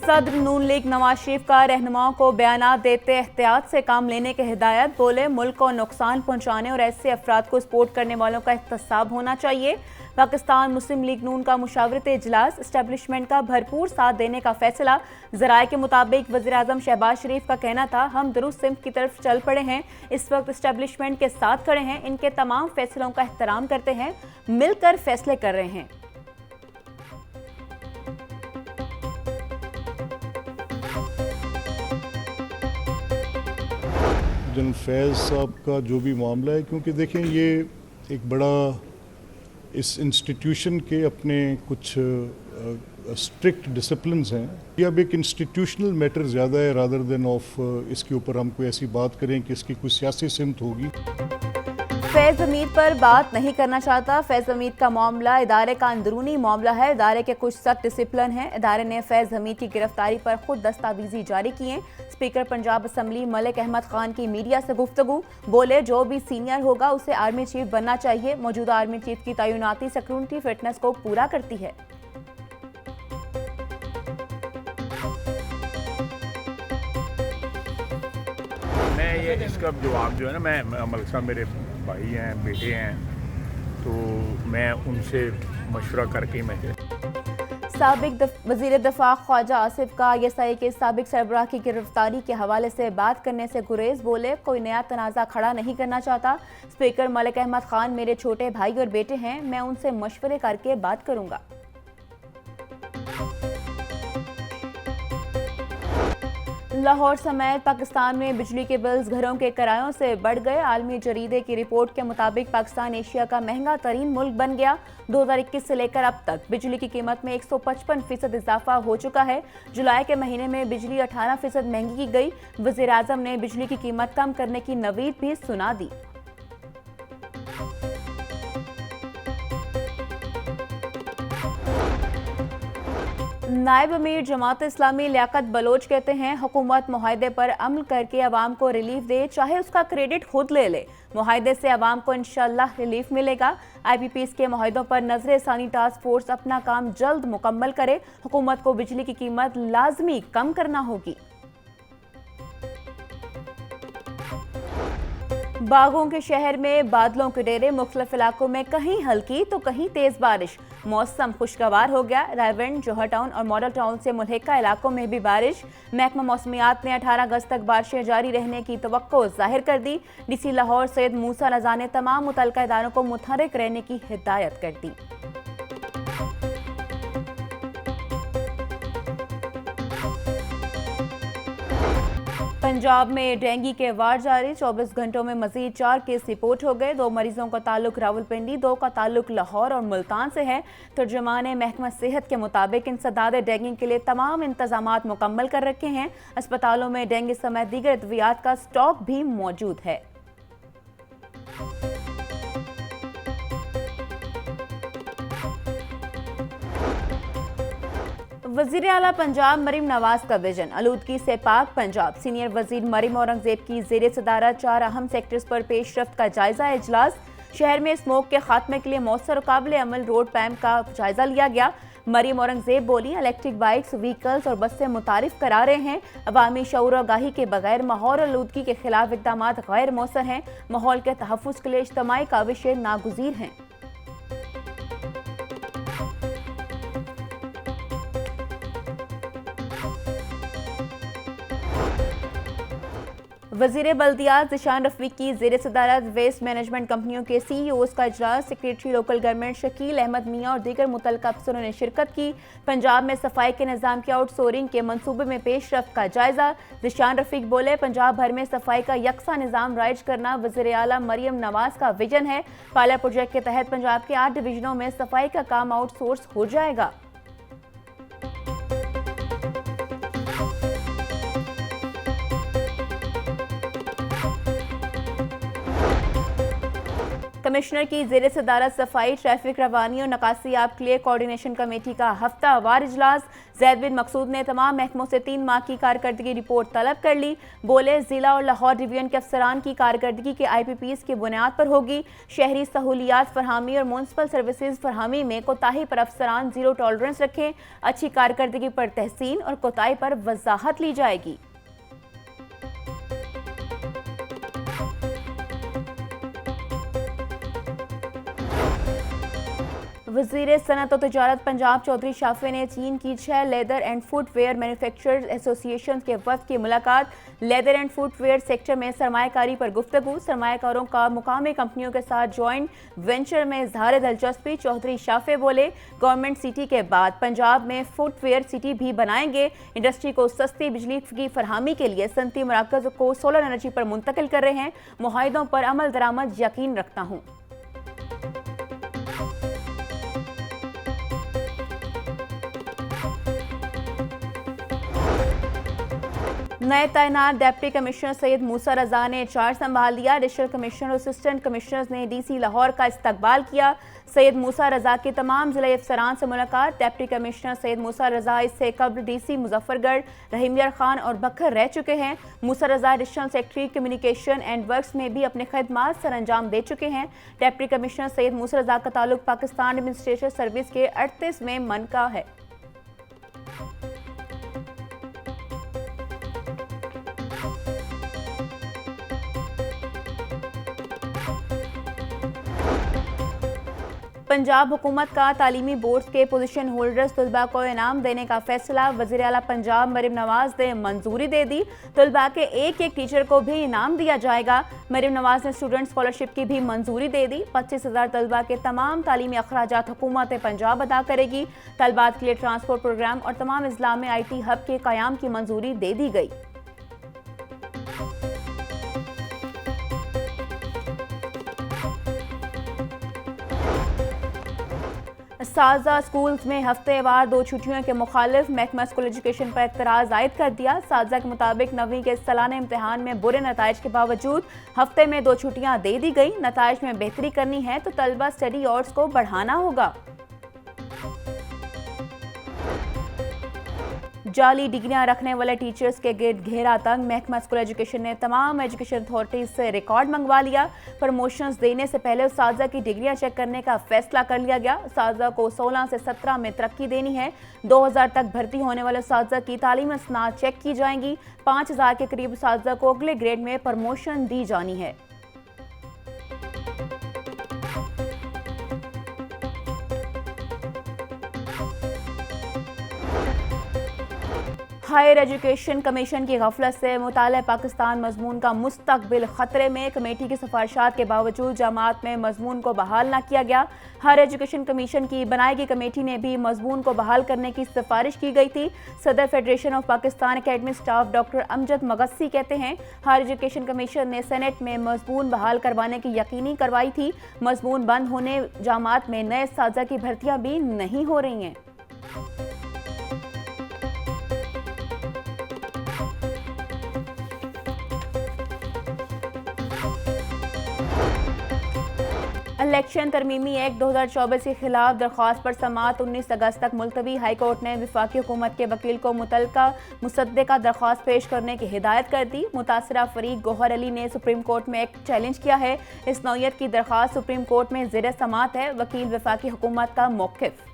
सदर नून लीग नवाज शरीफ का रहनुमाओं को बयानात देते एहतियात से काम लेने की हिदायत। बोले मुल्क को नुकसान पहुंचाने और ऐसे अफराद को सपोर्ट करने वालों का एहतसाब होना चाहिए। पाकिस्तान मुस्लिम लीग नून का मुशावरती इजलास, एस्टेब्लिशमेंट का भरपूर साथ देने का फैसला। ज़राए के मुताबिक वज़ीर आज़म शहबाज शरीफ का कहना था, हम दुरुस्त सिमत की तरफ चल पड़े हैं, इस वक्त एस्टेब्लिशमेंट के साथ खड़े हैं, इनके तमाम फैसलों का एहतराम करते हैं, मिलकर फैसले कर रहे हैं। जनरल फैज़ साहब का जो भी मामला है, क्योंकि देखें ये एक बड़ा इस इंस्टीट्यूशन के अपने कुछ स्ट्रिक्ट डिसिप्लिन्स हैं। ये अब एक इंस्टीट्यूशनल मैटर ज़्यादा है रादर देन ऑफ इसके ऊपर हम कोई ऐसी बात करें कि इसकी कोई सियासी सिमत होगी। फैज़ हमीद पर बात नहीं करना चाहता। फैज़ हमीद का मामला इदारे का अंदरूनी मामला है। इदारे के कुछ सख्त डिसिप्लिन हैं। इदारे ने फैज़ हमीद की गिरफ्तारी पर खुद दस्तावेज़ी जारी किए। स्पीकर पंजाब असम्बली मलिक अहमद खान की मीडिया से गुफ्तगू। बोले जो भी सीनियर होगा उसे आर्मी चीफ बनना चाहिए। मौजूदा आर्मी चीफ की तैनाती सिक्योरिटी फिटनेस को पूरा करती है। मैं ये इसका जवाब जो है ना, मैं मलिक साहब मेरे भाई हैं, बेटे हैं, तो मैं उनसे मशवरा करके मैं साबिक वज़ीर दफ़ा ख्वाजा आसिफ का ISI के साबिक सरबराह की गिरफ्तारी के हवाले से बात करने से गुरेज। बोले कोई नया तनाज़ा खड़ा नहीं करना चाहता। स्पीकर मलिक अहमद खान मेरे छोटे भाई और बेटे हैं, मैं उनसे मशवरे करके बात करूंगा। लाहौर समेत पाकिस्तान में बिजली के बिल्स घरों के किरायों से बढ़ गए। आलमी जरीदे की रिपोर्ट के मुताबिक पाकिस्तान एशिया का महंगा तरीन मुल्क बन गया। 2021 से लेकर अब तक बिजली की कीमत में 155% इजाफा हो चुका है। जुलाई के महीने में बिजली 18% महंगी की गई। वज़ीर आज़म ने बिजली की कीमत कम करने की नवीद भी सुना दी। नायब अमीर जमात इस्लामी लियाकत बलोच कहते हैं, हुकूमत मुआहदे पर अमल करके अवाम को रिलीफ दे, चाहे उसका क्रेडिट खुद ले ले। मुआहदे से अवाम को इंशाअल्लाह रिलीफ मिलेगा। IPPs के मुआहदों पर नजर-ए-सानी टास्क फोर्स अपना काम जल्द मुकम्मल करे। हुकूमत को बिजली की कीमत लाजमी कम करना होगी। बागों के शहर में बादलों के डेरे, मुख्तलिफ इलाकों में कहीं हल्की तो कहीं तेज बारिश। मौसम खुशगवार हो गया। रायवेंड, जौहर टाउन और मॉडल टाउन से मुल्हिका इलाकों में भी बारिश। महकमा मौसमियात ने 18 अगस्त तक बारिशें जारी रहने की तवक्को जाहिर कर दी। DC लाहौर सैयद मूसा रजा ने तमाम मुतल्लिका इदारों को मुतहर्रिक रहने की हिदायत कर दी। पंजाब में डेंगू के वार जारी। 24 घंटों में मजीद 4 केस रिपोर्ट हो गए। 2 मरीजों का ताल्लुक रावलपिंडी, 2 का ताल्लुक लाहौर और मुल्तान से है। तर्जुमान महकमा सेहत के मुताबिक इंसदाद डेंगू के लिए तमाम इंतजामात मुकम्मल कर रखे हैं। अस्पतालों में डेंगू समेत दीगर अद्वियात का स्टॉक भी मौजूद है। वज़ीर आला पंजाब मरीम नवाज का विजन, आलूदगी से पाक पंजाब। सीनियर वजीर मरीम औरंगजेब की ज़ेर सदारत 4 अहम सेक्टर्स पर पेशरफ्त का जायजा इजलास। शहर में स्मोक के खात्मे के लिए मौसर और काबिल अमल रोड पैम्प का जायजा लिया गया। मरीम औरंगजेब बोली, इलेक्ट्रिक बाइक्स, व्हीकल्स और बसें मुतारिफ करा रहे हैं। अवामी शऊर और आगाही के बगैर माहौल आलूदगी के खिलाफ इक़दाम गैर मौसर हैं। माहौल के तहफ़्फ़ुज़ के लिए इज्तिमाई काविशें नागुज़ीर हैं। वज़ीर बल्दियात ज़िशान रफ़ीक की ज़ेर सदारत वेस्ट मैनेजमेंट कंपनियों के CEOs का इजलास। Secretary local government Shakeel Ahmed Miyan और दीगर मुतल्लिका अफसरों ने शिरकत की। पंजाब में सफाई के निज़ाम की आउटसोर्सिंग के मनसूबे में पेशरफ्त का जायजा। ज़िशान रफ़ीक बोले, पंजाब भर में सफाई का यकसा निज़ाम राइज करना वज़ीर आला मरीम नवाज का विजन है। पायलट प्रोजेक्ट के तहत पंजाब के 8 डिवीजनों में सफाई का काम आउटसोर्स हो जाएगा। कमिश्नर की जेर सदारत सफाई, ट्रैफिक, रवानी और नकासियाब के लिए कोऑर्डिनेशन कमेटी का हफ्तावार इजलास। जैद बिन मकसूद ने तमाम महकमों से 3 माह की कारकर्दगी रिपोर्ट तलब कर ली। बोले, जिला और लाहौर डिवीजन के अफसरान की कारकर्दगी के IPPs की बुनियाद पर होगी। शहरी सहूलियात फरहामी और म्यूनसिपल सर्विसेज फरहामी में कोताही पर अफसरान जीरो टॉलरेंस रखें। अच्छी कारकर्दगी पर तहसीन और कोताही पर वजाहत ली जाएगी। वज़ीर सनअत और तिजारत पंजाब चौधरी शाफे ने चीन की 6 leather and footwear manufacturers association के वफ़द की मुलाकात। लेदर एंड फुटवेयर सेक्टर में सरमायाकारी पर गुफ्तगू। सरमायाकारों का मुकामी कंपनियों के साथ जॉइंट वेंचर में इजहार दिलचस्पी। चौधरी शाफे बोले, गवर्नमेंट सिटी के बाद पंजाब में फुटवेयर सिटी भी बनाएंगे। इंडस्ट्री को सस्ती बिजली की फरहमी के लिए सनती मराकज़ को सोलर एनर्जी पर मुंतकिल कर रहे हैं। मुआहिदों पर अमल दरामद यकीन रखता हूँ। नए तैनात डिप्टी कमिश्नर सैयद मूसा रजा ने चार्ज संभाल लिया। एडिशनल कमिश्नर और असिस्टेंट कमिश्नर्स ने DC लाहौर का इस्तकबाल किया। सैयद मूसा रजा की तमाम जिला अफसरान से मुलाकात। डिप्टी कमिश्नर सैयद मूसा रजा इससे कबल DC मुजफ्फरगढ़, रहीमयार खान और बखर रह चुके हैं। Musa Raza additional secretary communication and works में भी अपने खदमात सर अंजाम दे चुके हैं। डिप्टी कमिश्नर सैयद मूसा रजा का ताल्लुक पाकिस्तान एडमिनिस्ट्रेशन सर्विस के 38वें मन का है। पंजाब हुकूमत का तालीमी बोर्ड के पोजीशन होल्डर्स तलबा को इनाम देने का फैसला। वज़ीर आला पंजाब मरियम नवाज ने मंजूरी दे दी। तलबा के एक टीचर को भी इनाम दिया जाएगा। मरियम नवाज ने स्टूडेंट स्कॉलरशिप की भी मंजूरी दे दी। 25,000 तलबा के तमाम तालीमी अखराजात हुकूमत पंजाब अदा करेगी। तलबात के लिए ट्रांसपोर्ट प्रोग्राम और तमाम अजला में IT हब के क़याम की मंजूरी दे दी गई। साजा स्कूल्स में हफ्तेवार 2 छुट्टियों के मुखालिफ महकमा स्कूल एजुकेशन पर एतराज़ आयद कर दिया। साजा के मुताबिक 9वीं के सालाना इम्तिहान में बुरे नताइज के बावजूद हफ्ते में 2 छुट्टियां दे दी गई। नताइज में बेहतरी करनी है तो तलबा स्टडी आवर्स को बढ़ाना होगा। जाली डिग्रियां रखने वाले टीचर्स के गिर्द घेरा तंग। महकमा स्कूल एजुकेशन ने तमाम एजुकेशन अथॉरिटीज से रिकॉर्ड मंगवा लिया। प्रमोशंस देने से पहले उस्ताजा की डिग्रियां चेक करने का फैसला कर लिया गया। उस्ताजा को 16 से 17 में तरक्की देनी है। 2000 तक भर्ती होने वाले उस्ताजा की तालीम असनाद चेक की जाएंगी। 5000 के करीब उस्ताजा को अगले ग्रेड में प्रमोशन दी जानी है। हायर एजुकेशन कमीशन की गफलत से मुताले पाकिस्तान मजमून का मुस्तकबिल खतरे में। कमेटी की सिफारिशात के बावजूद जमात में मजमून को बहाल न किया गया। हायर एजुकेशन कमीशन की बनाई गई कमेटी ने भी मजमून को बहाल करने की सिफारिश की गई थी। सदर federation of Pakistan academic staff doctor Amjad Magsi कहते हैं, हायर एजुकेशन कमीशन ने सेनेट में मजमून बहाल करवाने की यकीनी करवाई थी। मजमून बंद होने जमात में नए साजा की भर्तियां भी नहीं हो रही हैं। इलेक्शन तरमीमी एक्ट 2024 के खिलाफ दरख्वास्त पर समाअत 19 अगस्त तक मुलतवी। हाईकोर्ट ने वफाकी हुकूमत के वकील को मुतलका मुसद्दे का दरख्वास्त पेश करने की हिदायत कर दी। मुतासरा फरीक गौहर अली ने सुप्रीम कोर्ट में एक्ट चैलेंज किया है। इस नौयत की दरख्वास्त सुप्रीम कोर्ट में ज़ेर समाअत है। वकील वफाकी हुकूमत का मौक़िफ़।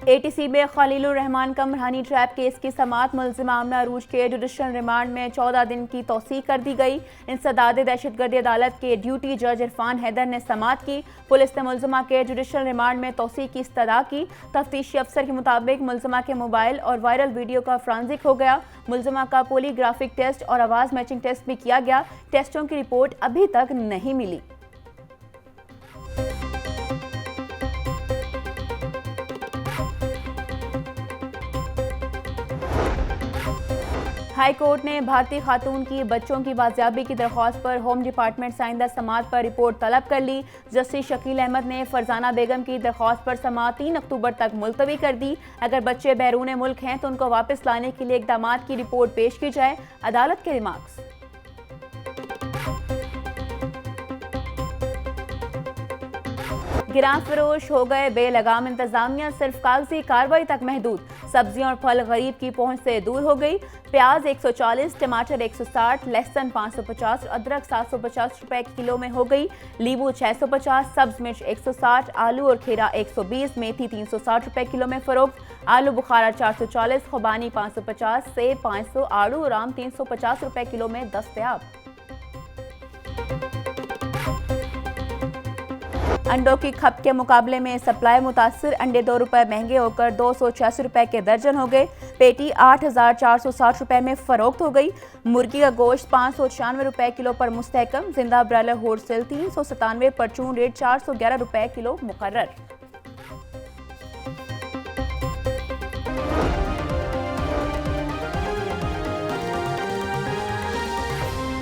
ATC में खलीलुर रहमान का मरहानी ट्रैप केस की समाअत मुलजिमा आमना अरूज के जुडिशल रिमांड में 14 दिन की तौसीक कर दी गई। इंसदाद दहशतगर्दी अदालत के ड्यूटी जज इरफान हैदर ने समाअत की। पुलिस ने मुलजिमा के जुडिशल रिमांड में तौसीक की इस्तदा की। तफ्तीशी अफसर के मुताबिक मुलजिमा के मोबाइल और वायरल वीडियो का फ्रांसिक हो गया। मुलजिमा का पॉलीग्राफिक टेस्ट और आवाज़ मैचिंग टेस्ट भी किया गया। टेस्टों की रिपोर्ट अभी तक नहीं मिली। हाई कोर्ट ने भारतीय खातून की बच्चों की बाजियाबी की दरख्वास्त पर होम डिपार्टमेंट से आइंदा समाअत पर रिपोर्ट तलब कर ली। जस्टिस शकील अहमद ने फरजाना बेगम की दरख्वास्त पर समाअत 3 अक्टूबर तक मुलतवी कर दी। अगर बच्चे बैरून मुल्क हैं तो उनको वापस लाने के लिए इकदाम की रिपोर्ट पेश की जाए, अदालत के रिमार्क्स। गिरां फरोश हो गए बेलगाम, इंतजामिया सिर्फ कागजी कार्रवाई तक महदूद। सब्जियां और फल गरीब की पहुंच से दूर हो गई। प्याज 140, टमाटर 160, लहसुन 550, अदरक 750 रुपए किलो में हो गई। नींबू 650, सब्ज मिर्च 160, आलू और खीरा 120, मेथी 360 रुपए किलो में फरोख्त। आलू बुखारा 440, खुबानी 550, सेब 500, आड़ू और आम 350 रुपए किलो में दस्तयाब। अंडों की खप के मुकाबले में सप्लाई मुतासिर, अंडे 2 रुपए महंगे होकर 286 रुपए के दर्जन हो गए। पेटी 8,460 रुपए में फरोख्त हो गई। मुर्गी का गोश्त 596 रुपए किलो पर मुस्तहकम। जिंदा ब्रायलर होलसेल 397, परचून रेट 411 रुपए किलो मुकर्रर।